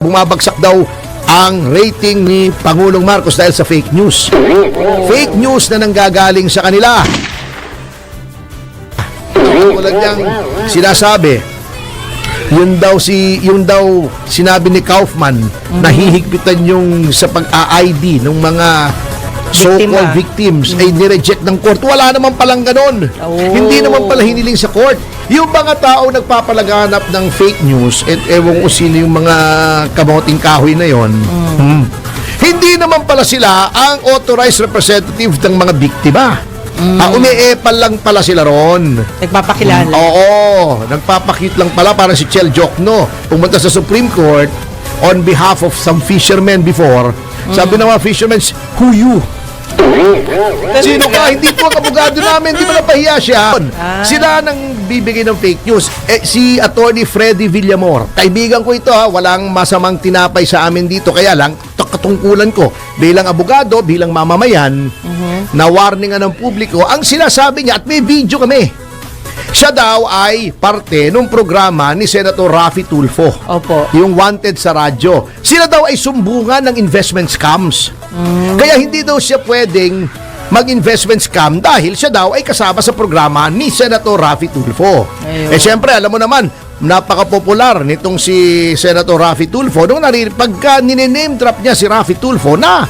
Bumabagsak daw ang rating ni Pangulong Marcos dahil sa fake news. Fake news na nanggagaling sa kanila. Tulad niyang sinasabi, yung daw sinabi ni Kaufman na hihigpitan yung sa pag-ID ng mga so-called victims ay nireject ng court. Wala naman palang ganon. Hindi naman pala hiniling sa court. Yung mga tao nagpapalaganap ng fake news at ewan ko sino yung mga kamoting kahoy na yon. Hindi naman pala sila ang authorized representative ng mga biktima. Umiepal lang pala sila ron. Nagpapakilala. Oo, nagpapakit lang pala para si Chel Jokno pumunta sa Supreme Court on behalf of some fishermen before. Sabi ng mga fishermen, who you? Sino ka? Hindi po ang abogado namin. Hindi mo napahiya siya. Sila nang bibigay ng fake news. Si Attorney Freddy Villamor, kaibigan ko ito, walang masamang tinapay sa amin dito. Kaya lang, katungkulan ko bilang abogado, bilang mamamayan, na warningan ng publiko, ang sinasabi niya, at may video kami, siya daw ay parte ng programa ni Senator Raffy Tulfo. Opo. Yung Wanted sa radyo. Sila daw ay sumbungan ng investment scams. Kaya hindi daw siya pwedeng mag-investment scam dahil siya daw ay kasama sa programa ni Senator Raffy Tulfo. Ayun. Siyempre, alam mo naman, napaka-popular nitong si Senator Raffy Tulfo nung pagka nine-name drop niya si Raffy Tulfo na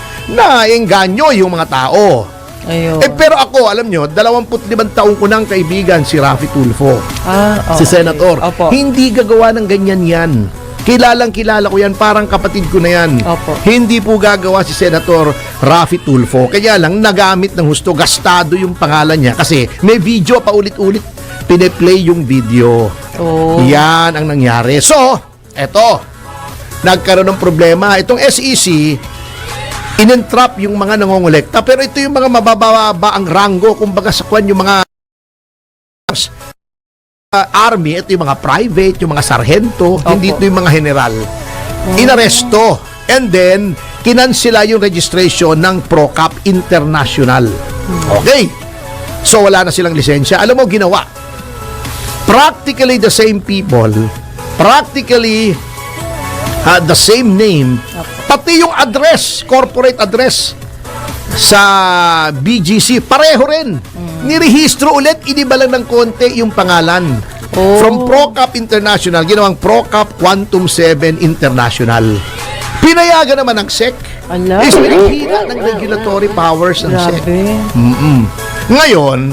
engganyo yung mga tao. Ayun. Pero ako, alam nyo, 25 taong ko nang kaibigan si Raffy Tulfo. Si Senator. Opo. Hindi gagawa ng ganyan yan. Kilala ko yan, parang kapatid ko na yan. Opo. Hindi po gagawa si Senator Raffy Tulfo. Kaya lang, nagamit ng husto, gastado yung pangalan niya. Kasi may video pa ulit-ulit, pineplay yung video. Yan ang nangyari. So, eto, nagkaroon ng problema. Itong SEC, in-entrap yung mga nangongolekta, pero ito yung mga mabababa ang ranggo, kumbaga sa kwan yung mga army, ito yung mga private, yung mga sarhento, hindi ito yung mga general. Inaresto, and then kinansela yung registration ng Procap International. Okay, so wala na silang lisensya. Alam mo ginawa, practically the same people, practically the same name, pati yung address, corporate address sa BGC, pareho rin. Nirehistro ulit, iniba lang ng konti yung pangalan. From Procap International, ginawang Procap Quantum 7 International. Pinayagan naman ng SEC. Is pinahina ng regulatory powers ng SEC. Ngayon,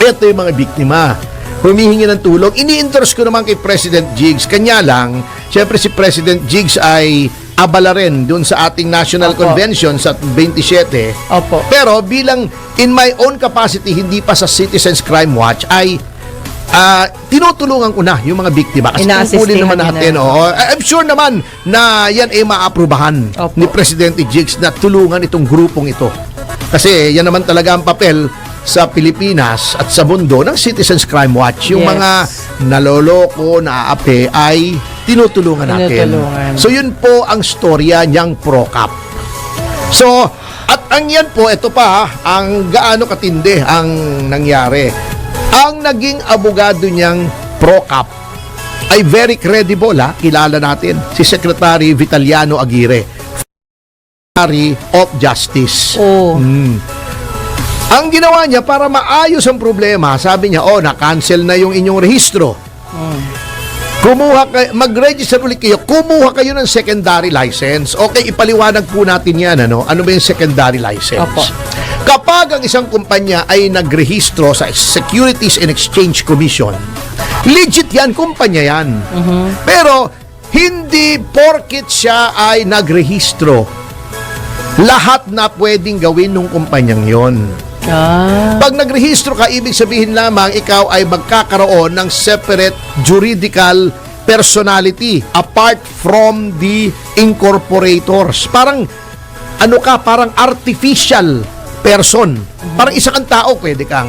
ito yung mga biktima. Humihingi ng tulong. Ini-interest ko naman kay President Jigs. Kanya lang, syempre si President Jigs ay abala rin dun sa ating National Convention sa 27. Opo. Pero bilang in my own capacity, hindi pa sa Citizens Crime Watch, ay tinutulungan ko na yung mga biktima. Kasi tungkulin naman natin. I'm sure naman na yan ay maaprubahan ni Presidente Jigs na tulungan itong grupong ito. Kasi yan naman talaga ang papel sa Pilipinas at sa mundo ng Citizens Crime Watch. Yung mga naloloko, naaapi ay tinutulungan natin. So yun po ang storya niyang Procap. So, at ang yan po, ito pa, ang gaano katindi ang nangyari. Ang naging abogado niyang Procap ay very credible, kilala natin, si Secretary Vitaliano Aguirre, Secretary of Justice. Ang ginawa niya para maayos ang problema, sabi niya, na-cancel na yung inyong rehistro. Mag-register ulit kayo, kumuha kayo ng secondary license. Okay, ipaliwanag po natin yan, ano ba yung secondary license? Kapag ang isang kumpanya ay nagrehistro sa Securities and Exchange Commission, legit yan, kumpanya yan. Pero, hindi porket siya ay nagrehistro, lahat na pwedeng gawin ng kumpanyang yon. Pag nagrehistro ka, ibig sabihin lamang ikaw ay magkakaroon ng separate juridical personality apart from the incorporators. Parang parang artificial person. Parang isa kang tao, pwede kang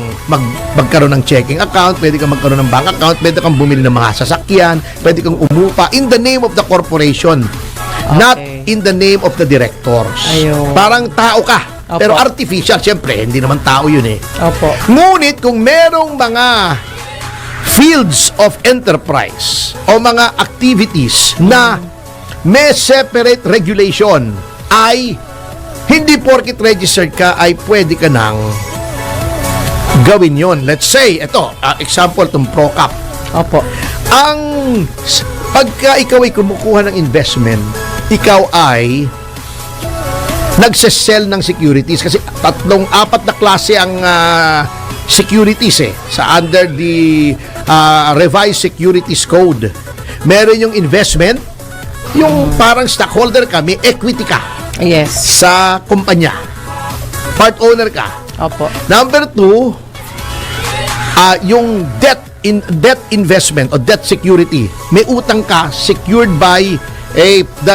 magkaroon ng checking account, pwede kang magkaroon ng bank account, pwede kang bumili ng mga sasakyan, pwede kang umupa in the name of the corporation, not in the name of the directors. Parang tao ka. Pero artificial, siyempre, hindi naman tao yun eh. Ngunit kung merong mga fields of enterprise o mga activities na may separate regulation ay hindi porket registered ka ay pwede ka nang gawin yon. Let's say, ito, example, itong ProCap. Opo. Pagka ikaw ay kumukuha ng investment, ikaw ay nagsesell ng securities kasi apat na klase ang securities sa under the revised securities code. Meron yung investment, yung parang stockholder ka, may equity ka Yes. sa kumpanya. Part owner ka. Opo. Number 2, yung debt investment o debt security. May utang ka secured by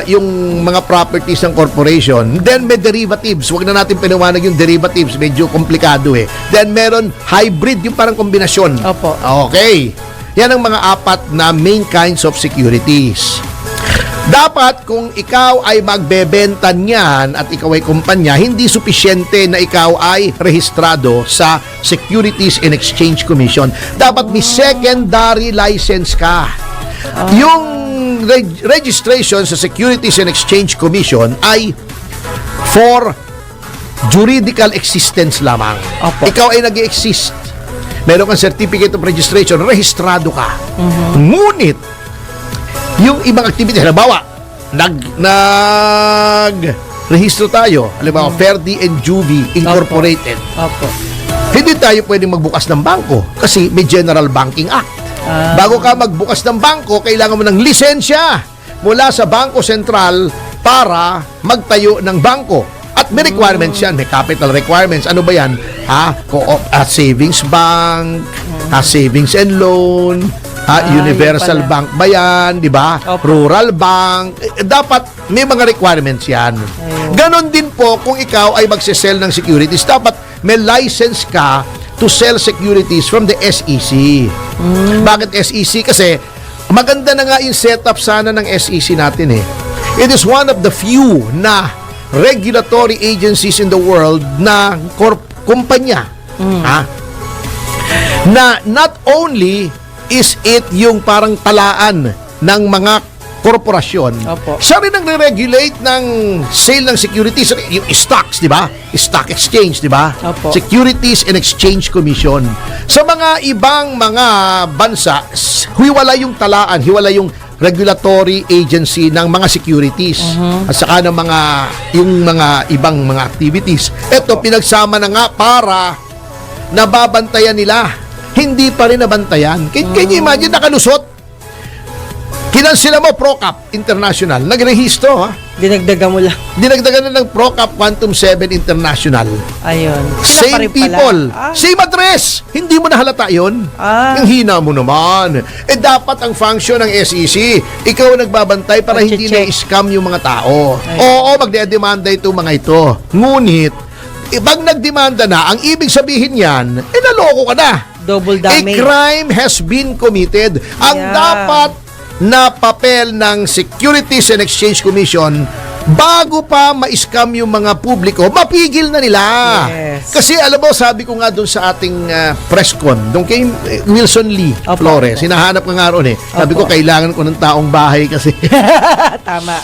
yung mga properties ng corporation. Then may derivatives. Huwag na natin pinawanag yung derivatives. Medyo komplikado Then meron hybrid, yung parang kombinasyon. Opo. Okay. Yan ang mga apat na main kinds of securities. Dapat kung ikaw ay magbebenta niyan at ikaw ay kumpanya, hindi supisyente na ikaw ay rehistrado sa Securities and Exchange Commission. Dapat may secondary license ka. Yung registration sa Securities and Exchange Commission ay for juridical existence lamang. Opo. Ikaw ay nag-exist. Meron kang certificate of registration, rehistrado ka. Ngunit, yung ibang activity, halimbawa, nag-rehistro tayo, halimbawa, Ferdi and Juvie Incorporated. Opo. Hindi tayo pwedeng magbukas ng bangko kasi may General Banking Act. Bago ka magbukas ng bangko, kailangan mo ng lisensya mula sa Bangko Sentral para magtayo ng bangko. At may requirements yan, may capital requirements. Ano ba yan? Savings bank, savings and loan, universal yun pala. bank ba yan, di ba? Opo. Rural bank. Dapat may mga requirements yan. Ayun. Ganon din po kung ikaw ay magsisell ng securities. Dapat may license ka to sell securities from the SEC. Bakit SEC? Kasi maganda na nga yung setup sana ng SEC natin It is one of the few na regulatory agencies in the world na kumpanya. Na not only is it yung parang talaan ng mga korporasyon, Opo. siya rin ang re-regulate ng sale ng securities, yung stocks, di ba? Stock exchange, di ba? Opo. Securities and Exchange Commission. Sa mga ibang mga bansa, hiwala yung talaan, hiwala yung regulatory agency ng mga securities at saka ng yung mga ibang mga activities. Ito, pinagsama na nga para nababantayan nila. Hindi pa rin nabantayan. Can you imagine, nakalusot? Kinansila mo ProCap International, nagrehistro Dinagdagan mo lang. dinagdagan na ng ProCap Quantum 7 International. Ayun. Sila pa Same rin pala. people, Ah. same address. Hindi mo nahalata yun. Ang hina mo naman. Dapat ang function ng SEC, ikaw ang nagbabantay para hindi Pag-check. na-scam yung mga tao. Ayun. Oo, magdedemanda ito mga ito. Ngunit, pag nagdemanda na, ang ibig sabihin yan, naloko ka na. Double A damage. crime has been committed. Ang Yeah. dapat na papel ng Securities and Exchange Commission, bago pa ma-scam yung mga publiko, mapigil na nila. Yes. Kasi alam mo, sabi ko nga doon sa ating press con, doon kay Wilson Lee Opo. Flores, hinahanap ko nga roon Sabi ko, Opo. kailangan ko ng taong bahay kasi Tama.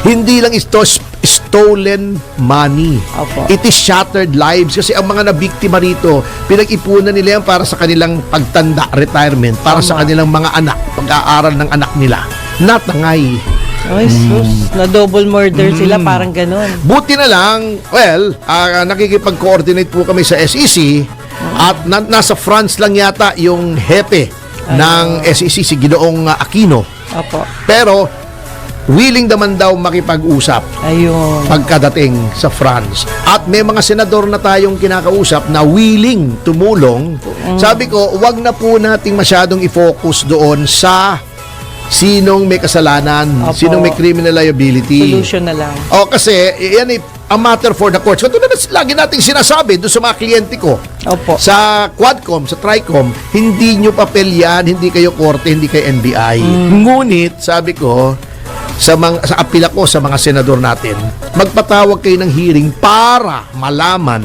hindi lang ito stolen money. Opo. It is shattered lives kasi ang mga nabiktima rito, pinag-ipunan nila yan para sa kanilang pagtanda, retirement, para sa Tama. kanilang mga anak, pag-aaral ng anak nila. Natangay. Ay, sus. Na double murder sila, parang ganun. Buti na lang, nakikipag-coordinate po kami sa SEC at nasa France lang yata yung hepe ng SEC, si Ginoong Aquino. Opo. Pero, willing naman daw makipag-usap Ayun. pagkadating sa France. At may mga senador na tayong kinakausap na willing tumulong. Sabi ko, wag na po nating masyadong i-focus doon sa sinong may kasalanan, Opo. sinong may criminal liability. Solution na lang. Kasi yan a matter for the courts. Katulad na lagi nating sinasabi doon sa mga kliyente ko. Opo. Sa Quadcom, sa Tricom, hindi nyo papel yan, hindi kayo korte, hindi kayo NBI. Ngunit, sabi ko, sa apila ko sa mga senador natin, magpatawag kayo ng hearing para malaman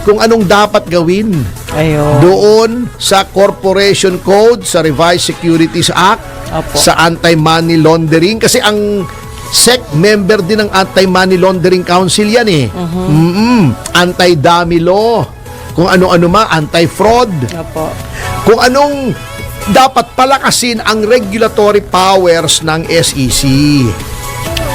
kung anong dapat gawin Ayun. doon sa Corporation Code, sa Revised Securities Act, Opo. sa Anti-Money Laundering. Kasi ang SEC member din ng Anti-Money Laundering Council yan eh. Anti-dummy law. Kung ano-ano anti-fraud. Opo. Kung anong dapat palakasin ang regulatory powers ng SEC.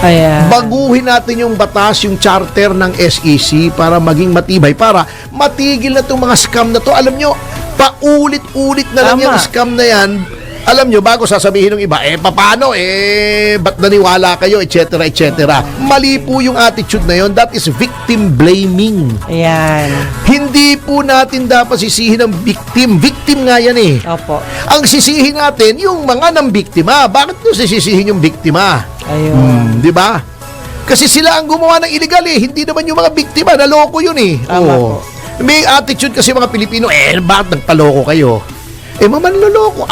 Ayan. Baguhin natin yung batas, yung charter ng SEC para maging matibay, para matigil na itong mga scam na to. Alam nyo, paulit-ulit na lang Tama. yung scam na yan. Alam nyo, bago sasabihin ng iba, paano, ba't naniwala kayo, etc., etc. Mali po yung attitude na yon. That is victim blaming. Ayan. Hindi po natin dapat sisihin ang victim. Victim nga yan eh. Opo. Ang sisihin natin, yung mga nang biktima. Bakit nyo sisihin yung biktima? Ayun. Di ba? Kasi sila ang gumawa ng illegal eh. Hindi naman yung mga biktima. Naloko yun eh. Tama po. May attitude kasi mga Pilipino, bakit nagpaloko kayo? Manloloko.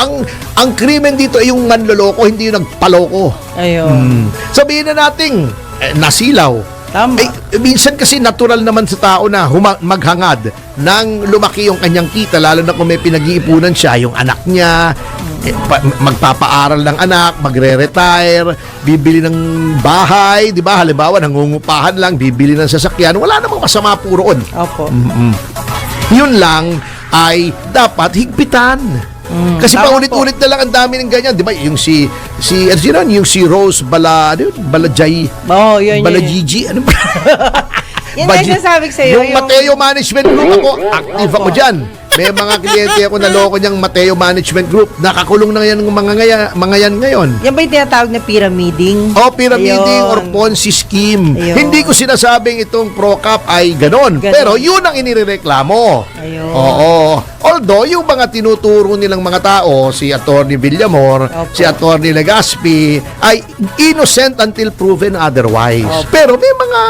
Ang krimen dito ay yung manloloko, hindi yung nagpaloko. Ayun. Sabihin na natin, nasilaw. Tama. Minsan kasi natural naman sa tao na maghangad nang lumaki yung kanyang kita, lalo na kung may pinag-iipunan siya, yung anak niya, magpapaaral ng anak, magre-retire, bibili ng bahay, di ba? Halimbawa, nangungupahan lang, bibili ng sasakyan. Wala namang masama po roon. Opo. Yun lang ay dapat higpitan. Kasi tama paulit-ulit na lang ang dami ng ganyan, di ba? Yung yung si Rose Balajay, Yun. Balajiji, ano ba? Yan ang sinasabi ko sa'yo. Yung Mateo Management Group, ako, active ako dyan. May mga kliyente ako na loko niyang Mateo Management Group. Nakakulong na yan ng mga yan ngayon. Yan ba yung tinatawag na pyramiding? Pyramiding Ayun. or Ponzi scheme. Ayun. Hindi ko sinasabing itong ProCap ay ganon. Pero yun ang inireklamo. Ayun. Oo. Although, yung mga tinuturo nilang mga tao, si Atty. Villamor, Opo. si Atty. Legaspi, ay innocent until proven otherwise. Opo. Pero may mga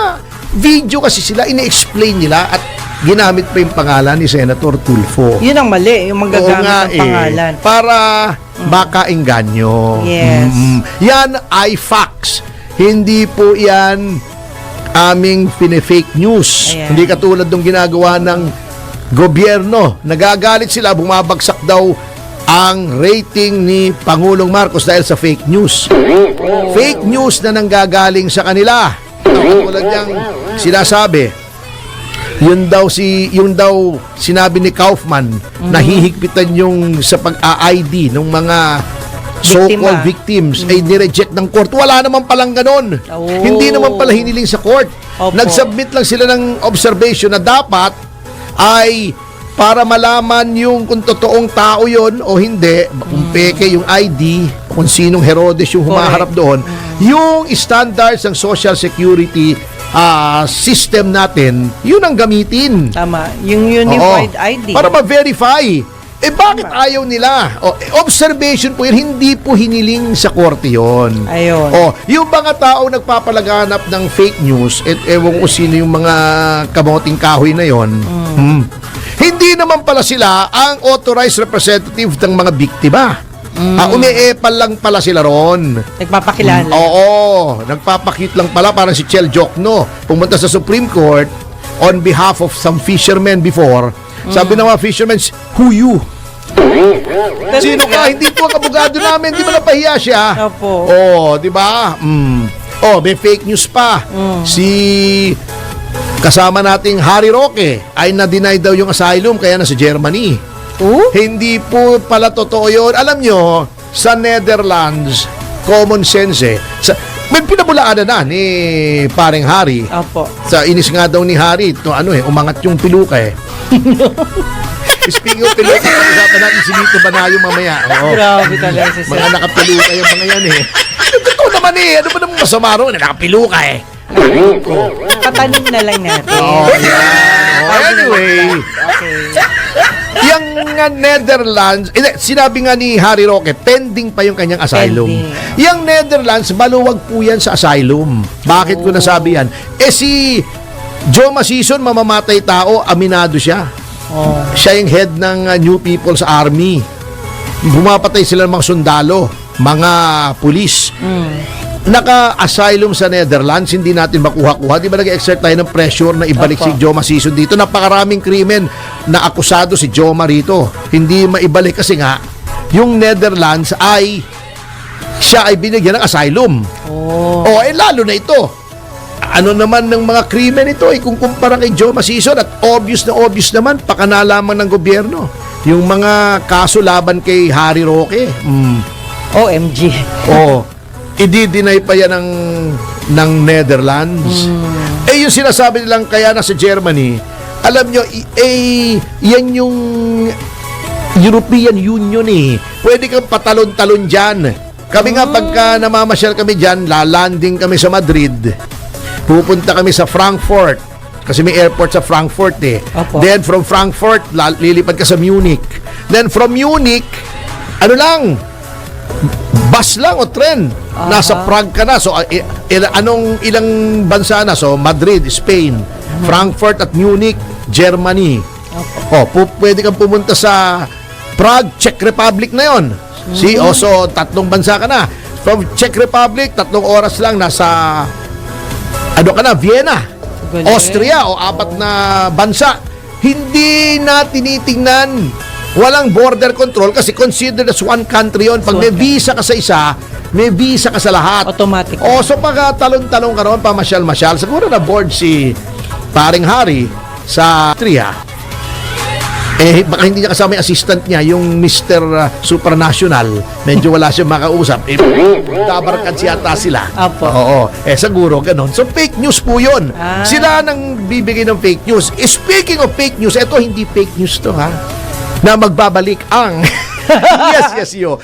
video kasi sila, ini-explain nila at ginamit pa yung pangalan ni Senator Tulfo. Yun ang mali, yung manggagamit nga ng pangalan. Para baka engganyo. Yes. Yan ay facts. Hindi po yan aming fake news. Ayan. Hindi katulad ng ginagawa ng gobyerno. Nagagalit sila, bumabagsak daw ang rating ni Pangulong Marcos dahil sa fake news. Fake news na nanggagaling sa kanila. Katulad niyang sinasabi, yung daw sinabi ni Kaufman na hihigpitan yung sa pag-ID ng mga so-called victims ay nireject ng court. Wala naman palang ganon. Oh. Hindi naman pala hiniling sa court. Opo. Nag-submit lang sila ng observation na dapat ay para malaman yung kung totoong tao yon o hindi, kung peke yung ID, kung sinong Herodes yung humaharap doon, yung standards ng Social Security system natin, yun ang gamitin. Tama. Yung unified Oo. ID. Para ma-verify. Bakit ayaw nila? Observation po yun, hindi po hiniling sa korte yun. Ayun. Yung mga tao nagpapalaganap ng fake news, ewan ko sino yung mga kamoting kahoy na yon. Hindi naman pala sila ang authorized representative ng mga biktima. Umiepal lang pala sila ron. Nagpapakilala. Oo, nagpapakit lang pala, parang si Chel Jokno pumunta sa Supreme Court on behalf of some fishermen before. Sabi ng mga fishermen, who you? Sino ka? Hindi po ang abogado namin. Di ba napahiya siya? Opo. Di ba? May fake news pa. Si kasama nating Harry Roque ay na-deny daw yung asylum kaya nasa Germany. Hindi po pala totoo yun. Alam nyo, sa Netherlands, common sense may pinabulaanan na ni paring Harry. Opo. Sa inis nga daw ni Harry, umangat yung piluka Speaking of piluka, pag-usapan natin si Lito Banayo mamaya. Grabe talaga si Mga nakapiluka yung mga yan Totoo naman ano ba namang masama ron? Nakapiluka Patanim na lang natin. Anyway, yung Netherlands, sinabi nga ni Harry Roque, pending pa yung kanyang asylum. Pending. Yung Netherlands, maluwag po yan sa asylum. Bakit ko nasabi yan? Si Joe Masison, mamamatay tao, aminado siya. Siya yung head ng New People's Army. Bumapatay sila ng mga sundalo, mga pulis. Naka-asylum sa Netherlands, hindi natin makuha-kuha. Di ba nag-exert tayo ng pressure na ibalik si Joma Sison dito? Napakaraming krimen na akusado si Joma rito. Hindi maibalik kasi nga, yung Netherlands ay siya ay binigyan ng asylum. Oh. O, lalo na ito. Ano naman ng mga krimen ito kung kumpara kay Joe Masison at obvious naman, pakanalaman ng gobyerno. Yung mga kaso laban kay Harry Roque. OMG. I-deny pa yan ng Netherlands. Yung sinasabi nilang kaya nasa Germany, alam nyo, yan yung European Union Pwede kang patalon-talon dyan. Kami nga pagka namamasyal kami dyan, lalanding kami sa Madrid. Pupunta kami sa Frankfurt. Kasi may airport sa Frankfurt Opo. Then from Frankfurt, lilipad ka sa Munich. Then from Munich, ano lang, bus lang o tren. Nasa Prague ka na. So, ilang bansa na? So, Madrid, Spain, Frankfurt at Munich, Germany. Pwede kang pumunta sa Prague, Czech Republic na yon. So, 3 bansa ka na. From Czech Republic, 3 oras lang nasa Vienna. Galing. Austria o 4 na bansa. Hindi na tinitingnan. Walang border control kasi considered as one country yon. Pag may visa ka sa isa, may visa ka sa lahat. Automatic. So pag talon-talon ka roon, pamasyal-masyal, siguro na board si paring Harry sa Austria. Baka hindi niya kasama yung assistant niya, yung Mr. Supranational. Medyo wala siyang makausap. Tabarkad siyata sila. Apo. Oo. Siguro, ganun. So, fake news po yun. Sila nang bibigay ng fake news. Speaking of fake news, ito hindi fake news to, ha? Na magbabalik ang... yes, yo.